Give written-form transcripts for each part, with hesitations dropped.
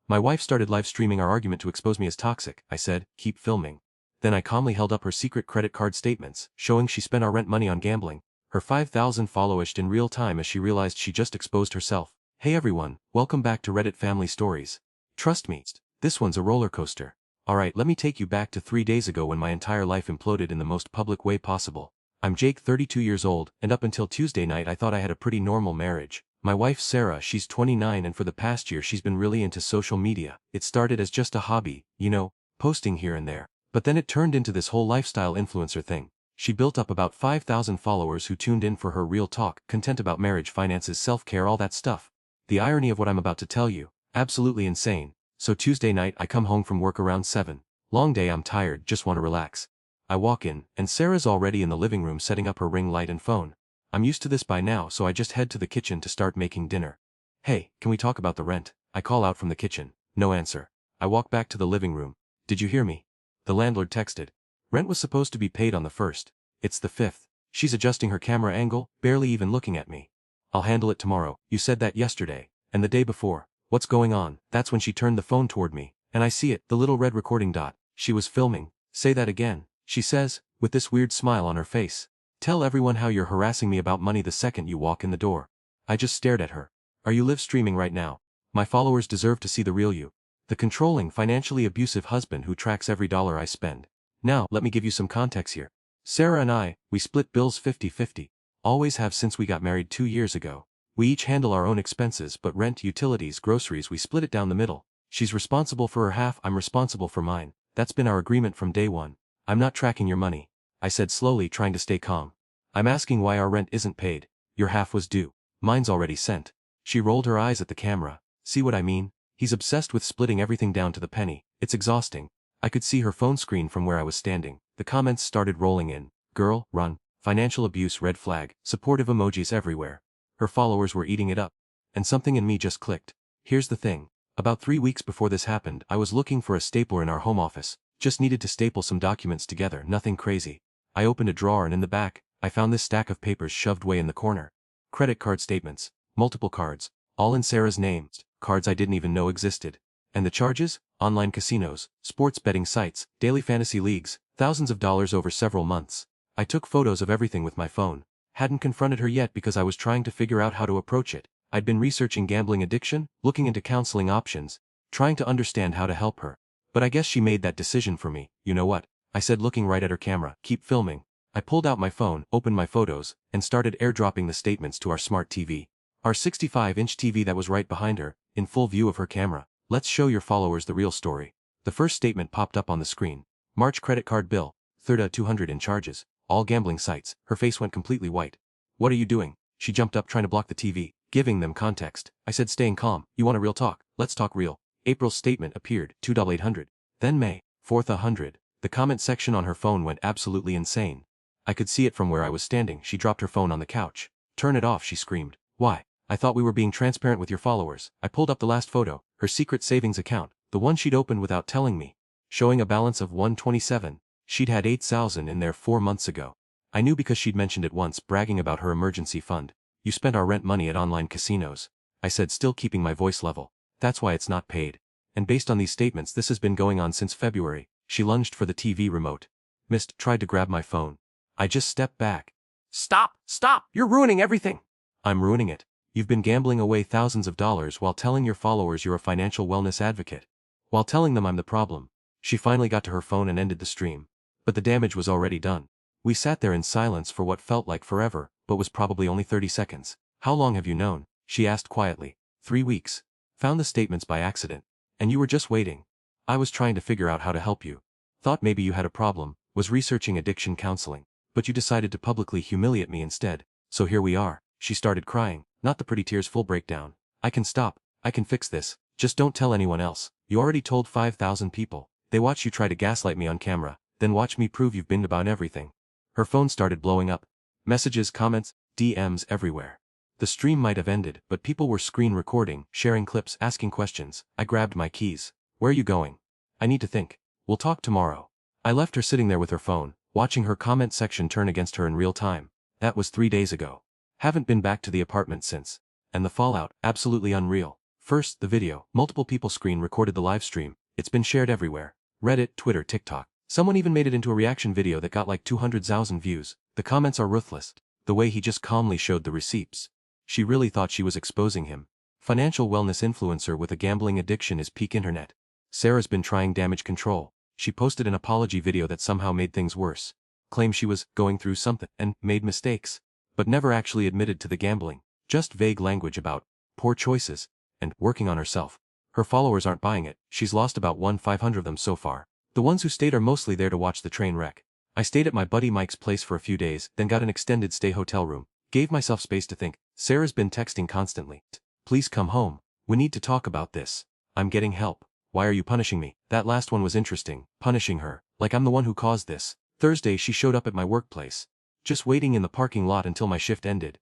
My wife started live streaming our argument to expose me as toxic. I said, keep filming. Then I calmly held up her secret credit card statements, showing she spent our rent money on gambling. Her 5,000 followers in real time as she realized she just exposed herself. Hey everyone, welcome back to Reddit Family Stories. Trust me, this one's a roller coaster. Alright, let me take you back to 3 days ago when my entire life imploded in the most public way possible. I'm Jake, 32 years old, and up until Tuesday night I thought I had a pretty normal marriage. My wife Sarah, she's 29, and for the past year she's been really into social media. It started as just a hobby, you know, posting here and there. But then it turned into this whole lifestyle influencer thing. She built up about 5,000 followers who tuned in for her real talk, content about marriage, finances, self-care, all that stuff. The irony of what I'm about to tell you, absolutely insane. So Tuesday night I come home from work around 7. Long day, I'm tired, just want to relax. I walk in, and Sarah's already in the living room setting up her ring light and phone. I'm used to this by now, so I just head to the kitchen to start making dinner. Hey, can we talk about the rent? I call out from the kitchen. No answer. I walk back to the living room. Did you hear me? The landlord texted. Rent was supposed to be paid on the 1st. It's the 5th. She's adjusting her camera angle, barely even looking at me. I'll handle it tomorrow. You said that yesterday. And the day before. What's going on? That's when she turned the phone toward me. And I see it, the little red recording dot. She was filming. Say that again, she says, with this weird smile on her face. Tell everyone how you're harassing me about money the second you walk in the door. I just stared at her. Are you live streaming right now? My followers deserve to see the real you. The controlling, financially abusive husband who tracks every dollar I spend. Now, let me give you some context here. Sarah and I, we split bills 50-50. Always have since we got married 2 years ago. We each handle our own expenses, but rent, utilities, groceries, we split it down the middle. She's responsible for her half, I'm responsible for mine. That's been our agreement from day one. I'm not tracking your money, I said slowly, trying to stay calm. I'm asking why our rent isn't paid. Your half was due. Mine's already sent. She rolled her eyes at the camera. See what I mean? He's obsessed with splitting everything down to the penny. It's exhausting. I could see her phone screen from where I was standing. The comments started rolling in. Girl, run. Financial abuse, red flag. Supportive emojis everywhere. Her followers were eating it up. And something in me just clicked. Here's the thing. About 3 weeks before this happened, I was looking for a stapler in our home office. Just needed to staple some documents together, nothing crazy. I opened a drawer and in the back, I found this stack of papers shoved way in the corner. Credit card statements. Multiple cards. All in Sarah's name. Cards I didn't even know existed. And the charges? Online casinos, sports betting sites, daily fantasy leagues, thousands of dollars over several months. I took photos of everything with my phone. Hadn't confronted her yet because I was trying to figure out how to approach it. I'd been researching gambling addiction, looking into counseling options, trying to understand how to help her. But I guess she made that decision for me. You know what? I said, looking right at her camera. Keep filming. I pulled out my phone, opened my photos, and started airdropping the statements to our smart TV. Our 65-inch TV that was right behind her, in full view of her camera. Let's show your followers the real story. The first statement popped up on the screen. March credit card bill, 200 in charges. All gambling sites. Her face went completely white. What are you doing? She jumped up trying to block the TV, giving them context. I said, staying calm. You want a real talk? Let's talk real. April's statement appeared, 2,800. Then May, 4th, 100. The comment section on her phone went absolutely insane. I could see it from where I was standing. She dropped her phone on the couch. Turn it off, she screamed. Why? I thought we were being transparent with your followers. I pulled up the last photo, her secret savings account, the one she'd opened without telling me, showing a balance of 127. She'd had 8,000 in there 4 months ago. I knew because she'd mentioned it once, bragging about her emergency fund. You spent our rent money at online casinos. I said, still keeping my voice level. That's why it's not paid. And based on these statements, this has been going on since February. She lunged for the TV remote. Missed, tried to grab my phone. I just stepped back. Stop! Stop! You're ruining everything! I'm ruining it. You've been gambling away thousands of dollars while telling your followers you're a financial wellness advocate. While telling them I'm the problem. She finally got to her phone and ended the stream. But the damage was already done. We sat there in silence for what felt like forever, but was probably only 30 seconds. How long have you known? She asked quietly. 3 weeks. Found the statements by accident. And you were just waiting. I was trying to figure out how to help you. Thought maybe you had a problem, was researching addiction counseling. But you decided to publicly humiliate me instead. So here we are. She started crying, not the pretty tears, full breakdown. I can stop. I can fix this. Just don't tell anyone else. You already told 5,000 people. They watch you try to gaslight me on camera. Then watch me prove you've been about everything. Her phone started blowing up. Messages, comments, DMs everywhere. The stream might have ended, but people were screen recording, sharing clips, asking questions. I grabbed my keys. Where are you going? I need to think. We'll talk tomorrow. I left her sitting there with her phone, watching her comment section turn against her in real time. That was 3 days ago. Haven't been back to the apartment since. And the fallout, absolutely unreal. First, the video. Multiple people screen recorded the live stream. It's been shared everywhere. Reddit, Twitter, TikTok. Someone even made it into a reaction video that got like 200,000 views. The comments are ruthless. The way he just calmly showed the receipts. She really thought she was exposing him. Financial wellness influencer with a gambling addiction is peak internet. Sarah's been trying damage control. She posted an apology video that somehow made things worse. Claimed she was going through something and made mistakes. But never actually admitted to the gambling. Just vague language about poor choices and working on herself. Her followers aren't buying it. She's lost about 1/500 of them so far. The ones who stayed are mostly there to watch the train wreck. I stayed at my buddy Mike's place for a few days, then got an extended stay hotel room. Gave myself space to think. Sarah's been texting constantly. Please come home. We need to talk about this. I'm getting help. Why are you punishing me? That last one was interesting. Punishing her. Like I'm the one who caused this. Thursday she showed up at my workplace. Just waiting in the parking lot until my shift ended.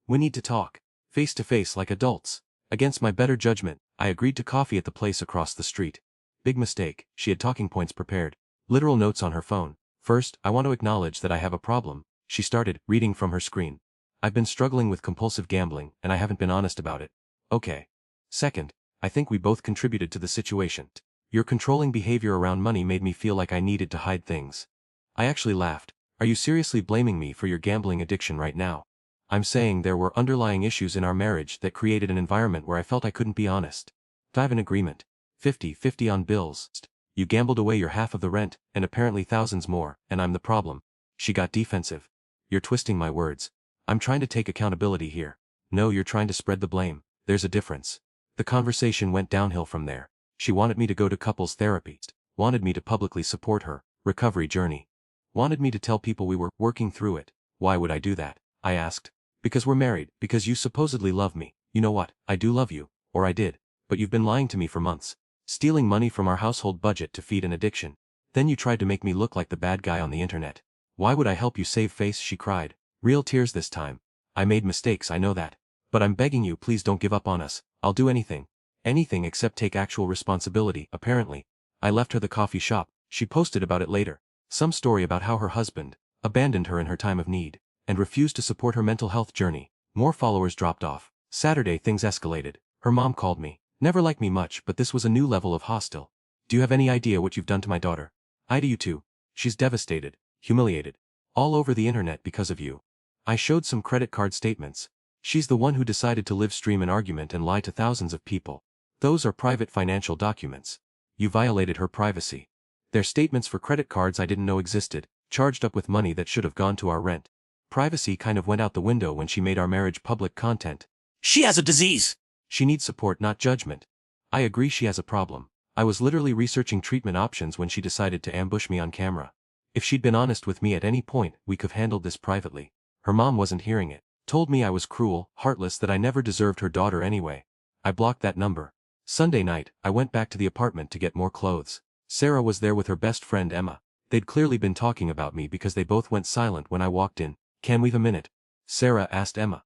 We need to talk. Face to face like adults. Against my better judgment, I agreed to coffee at the place across the street. Big mistake. She had talking points prepared. Literal notes on her phone. First, I want to acknowledge that I have a problem. She started, reading from her screen. I've been struggling with compulsive gambling, and I haven't been honest about it. Okay. Second, I think we both contributed to the situation. Your controlling behavior around money made me feel like I needed to hide things. I actually laughed. Are you seriously blaming me for your gambling addiction right now? I'm saying there were underlying issues in our marriage that created an environment where I felt I couldn't be honest. Dive in agreement. 50-50 on bills. You gambled away your half of the rent, and apparently thousands more, and I'm the problem. She got defensive. You're twisting my words. I'm trying to take accountability here. No, you're trying to spread the blame. There's a difference. The conversation went downhill from there. She wanted me to go to couples therapy. Wanted me to publicly support her recovery journey. Wanted me to tell people we were working through it. Why would I do that? I asked. Because we're married, because you supposedly love me. You know what? I do love you. Or I did. But you've been lying to me for months. Stealing money from our household budget to feed an addiction. Then you tried to make me look like the bad guy on the internet. Why would I help you save face? She cried. Real tears this time. I made mistakes, I know that. But I'm begging you, please don't give up on us. I'll do anything. Anything except take actual responsibility, apparently. I left her the coffee shop. She posted about it later. Some story about how her husband abandoned her in her time of need and refused to support her mental health journey. More followers dropped off. Saturday things escalated. Her mom called me. Never liked me much, but this was a new level of hostile. Do you have any idea what you've done to my daughter? I do, you too. She's devastated, humiliated. All over the internet because of you. I showed some credit card statements. She's the one who decided to live stream an argument and lie to thousands of people. Those are private financial documents. You violated her privacy. They're statements for credit cards I didn't know existed, charged up with money that should have gone to our rent. Privacy kind of went out the window when she made our marriage public content. She has a disease. She needs support, not judgment. I agree she has a problem. I was literally researching treatment options when she decided to ambush me on camera. If she'd been honest with me at any point, we could have handled this privately. Her mom wasn't hearing it. Told me I was cruel, heartless, that I never deserved her daughter anyway. I blocked that number. Sunday night, I went back to the apartment to get more clothes. Sarah was there with her best friend Emma. They'd clearly been talking about me because they both went silent when I walked in. Can we have a minute? Sarah asked Emma.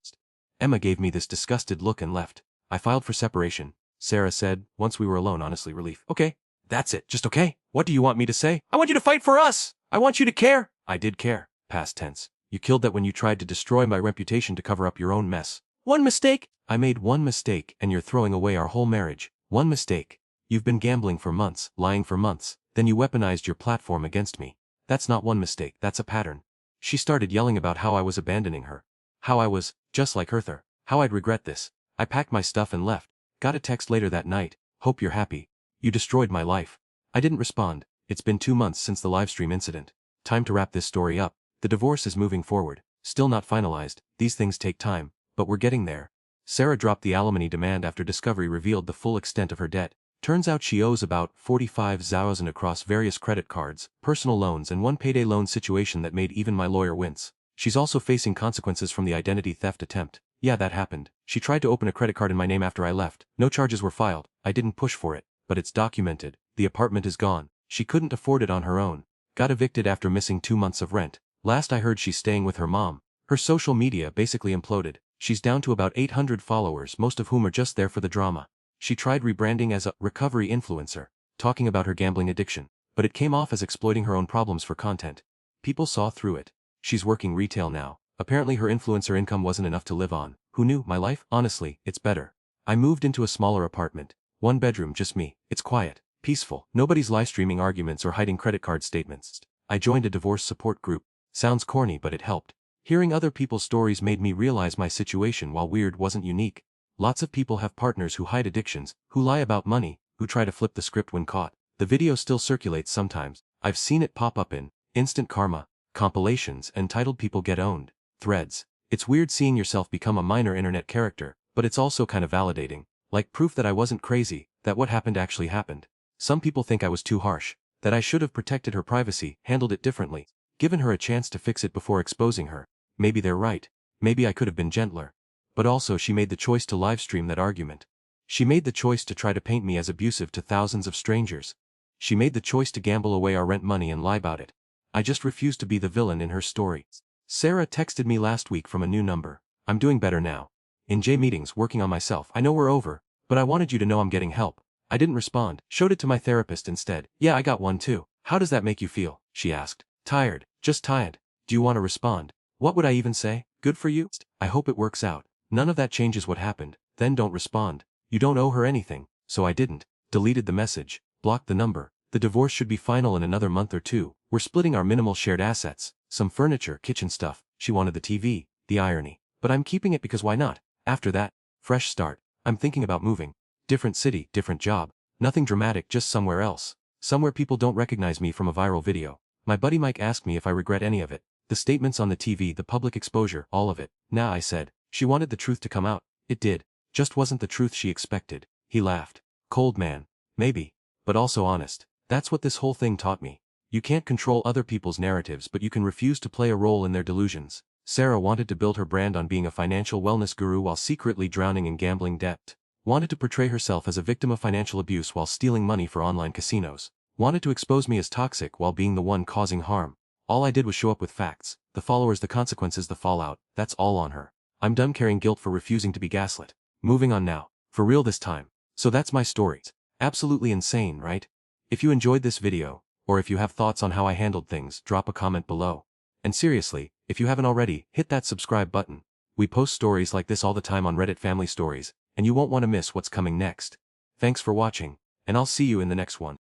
Emma gave me this disgusted look and left. I filed for separation. Sarah said, once we were alone, honestly relief. Okay. That's it, just okay. What do you want me to say? I want you to fight for us. I want you to care. I did care. Past tense. You killed that when you tried to destroy my reputation to cover up your own mess. One mistake. I made one mistake and you're throwing away our whole marriage. One mistake. You've been gambling for months, lying for months, then you weaponized your platform against me. That's not one mistake, that's a pattern. She started yelling about how I was abandoning her. How I was, just like Hertha. How I'd regret this. I packed my stuff and left. Got a text later that night. Hope you're happy. You destroyed my life. I didn't respond. It's been 2 months since the livestream incident. Time to wrap this story up. The divorce is moving forward. Still not finalized. These things take time, but we're getting there. Sarah dropped the alimony demand after discovery revealed the full extent of her debt. Turns out she owes about 45,000 across various credit cards, personal loans and one payday loan situation that made even my lawyer wince. She's also facing consequences from the identity theft attempt. Yeah, that happened. She tried to open a credit card in my name after I left. No charges were filed. I didn't push for it, but it's documented. The apartment is gone. She couldn't afford it on her own. Got evicted after missing 2 months of rent. Last I heard she's staying with her mom. Her social media basically imploded. She's down to about 800 followers, most of whom are just there for the drama. She tried rebranding as a recovery influencer, talking about her gambling addiction, but it came off as exploiting her own problems for content. People saw through it. She's working retail now. Apparently her influencer income wasn't enough to live on. Who knew? My life? Honestly, it's better. I moved into a smaller apartment. 1 bedroom, just me. It's quiet, peaceful. Nobody's live streaming arguments or hiding credit card statements. I joined a divorce support group. Sounds corny, but it helped. Hearing other people's stories made me realize my situation, while weird, wasn't unique. Lots of people have partners who hide addictions, who lie about money, who try to flip the script when caught. The video still circulates sometimes. I've seen it pop up in Instant Karma compilations entitled "People Get Owned" threads. It's weird seeing yourself become a minor internet character, but it's also kind of validating. Like proof that I wasn't crazy, that what happened actually happened. Some people think I was too harsh, that I should have protected her privacy, handled it differently, given her a chance to fix it before exposing her. Maybe they're right. Maybe I could have been gentler. But also, she made the choice to livestream that argument. She made the choice to try to paint me as abusive to thousands of strangers. She made the choice to gamble away our rent money and lie about it. I just refused to be the villain in her story. Sarah texted me last week from a new number. I'm doing better now. In J meetings, working on myself. I know we're over, but I wanted you to know I'm getting help. I didn't respond. Showed it to my therapist instead. Yeah, I got one too. How does that make you feel? She asked. Tired. Just tired. Do you want to respond? What would I even say? Good for you? I hope it works out. None of that changes what happened. Then don't respond. You don't owe her anything. So I didn't. Deleted the message. Blocked the number. The divorce should be final in another month or two. We're splitting our minimal shared assets. Some furniture, kitchen stuff. She wanted the TV. The irony. But I'm keeping it because why not? After that, fresh start. I'm thinking about moving. Different city, different job. Nothing dramatic, just somewhere else. Somewhere people don't recognize me from a viral video. My buddy Mike asked me if I regret any of it. The statements on the TV, the public exposure, all of it. Nah, I said. She wanted the truth to come out. It did. Just wasn't the truth she expected. He laughed. Cold man. Maybe. But also honest. That's what this whole thing taught me. You can't control other people's narratives, but you can refuse to play a role in their delusions. Sarah wanted to build her brand on being a financial wellness guru while secretly drowning in gambling debt. Wanted to portray herself as a victim of financial abuse while stealing money for online casinos. Wanted to expose me as toxic while being the one causing harm. All I did was show up with facts. The followers, the consequences, the fallout. That's all on her. I'm done carrying guilt for refusing to be gaslit. Moving on now. For real this time. So that's my story. Absolutely insane, right? If you enjoyed this video, or if you have thoughts on how I handled things, drop a comment below. And seriously, if you haven't already, hit that subscribe button. We post stories like this all the time on Reddit Family Stories, and you won't want to miss what's coming next. Thanks for watching, and I'll see you in the next one.